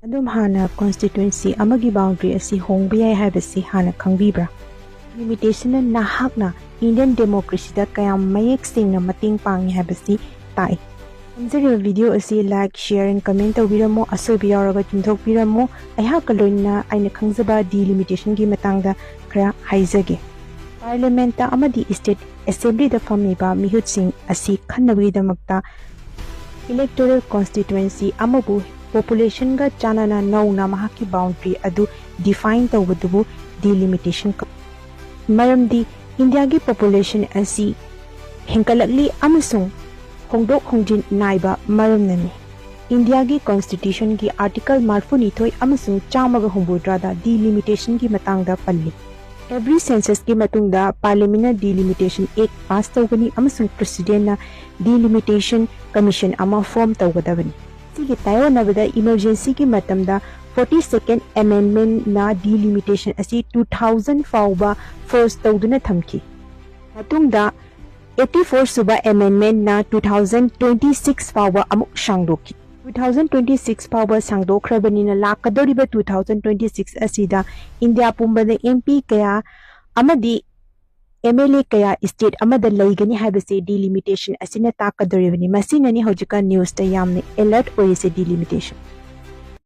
ꯑꯗꯨꯝ ꯍꯥꯟꯅ ꯀꯟꯁꯇꯤꯇ꯭ꯌꯨꯑꯦꯟꯁꯤ ꯑꯃꯒꯤ ꯕꯥꯎꯟꯗꯔꯤ ꯑꯁꯤ ꯍꯣꯡꯕ ꯌꯥꯏ ꯍꯥꯏꯕꯁꯤ ꯍꯥꯟꯅ ꯈꯪꯕꯤꯕ꯭ꯔꯥ? ꯂꯤꯃꯤꯇꯦꯁꯟꯅ ꯅꯍꯥꯛꯅ ꯏꯟꯗꯤꯌꯟ ꯗꯦꯃꯣꯀ꯭ꯔꯦꯁꯤꯗ ꯀꯌꯥꯝ ꯃꯌꯦꯛ ꯁꯦꯡꯅ ꯃꯇꯦꯡ ꯄꯥꯡꯏ ꯍꯥꯏꯕꯁꯤ ꯇꯥꯛꯏ꯫ ꯄꯥꯝꯖꯔꯤꯕ ꯚꯤꯗꯤꯑꯣ ꯑꯁꯤ ꯂꯥꯏꯛ, ꯁꯦꯌꯔ ꯑꯦꯟ ꯀꯃꯦꯟꯠ ꯇꯧꯕꯤꯔꯝꯃꯨ, ꯑꯁꯣꯏꯕ ꯌꯥꯎꯔꯒ ꯆꯨꯝꯊꯣꯛꯄꯤꯔꯝꯃꯨ꯫ ꯑꯩꯍꯥꯛꯀ ꯂꯣꯏꯅꯅ ꯑꯩꯅ ꯈꯪꯖꯕ ꯗꯤꯂꯤꯃꯤꯇꯦꯁꯟꯒꯤ ꯃꯇꯥꯡꯗ ꯈꯔ ꯍꯥꯏꯖꯒꯦ꯫ ꯄꯥꯔꯂꯤꯌꯥꯃꯦꯟꯠꯇ ꯑꯃꯗꯤ ꯁ꯭ꯇꯦꯠ ꯑꯦꯁꯦꯝꯕ꯭ꯂꯤꯗ ꯐꯝꯂꯤꯕ ꯃꯤꯍꯨꯠꯁꯤꯡ ꯑꯁꯤ ꯈꯟꯅꯕꯒꯤꯗꯃꯛꯇ इलेक्टोरल कॉन्स्टिट्यूएंसी अमबु पॉपुलेशन का चानना नौना महाकी बाउंड्री अदु डिफाइन तौबदुबु डिलिमिटेशन मरमदी इंडिया की पॉपुलेशन असी हेंकलकली अमसुंग होंदोक होंजिन नाइबा मरमननी इंडिया की कॉन्स्टिट्यूशन की आर्टिकल 42 अमसुंग 483 दा डिलिमिटेशन की मतंगदा पल्ली। एवरी सेंसस की मतुंगदा पार्लियामेंट डिलिमिटेशन एक्ट पास तौगनी अमसुंग प्रेसिडेंट ना डिलिमिटेशन कमीशन अमा फॉर्म तौगदबनी। सिगी तायोनबदा इमरजेंसी की मतमदा 42nd अमेंडमेंट ना डिलिमिटेशन असी 2000 फाउबा फर्स्ट तौदुना थमकी। मतुंगदा 84 सुबा अमेंडमेंट ना 2026 फाउबा अमुक सांगदोकी। 2026 फाउबा सांगदोख्रबनिना लाकदोरिबा 2026 असीदा इंडिया पुंबदा एमपी कया अमदी MLA कया स्टेट अमदा लैगनी हाइबसे डिलिमिटेशन असिना ताकदोरिबनी। मसिननी हौजिका न्यूज़ ता यामने अलर्ट ओइसे डिलिमिटेशन।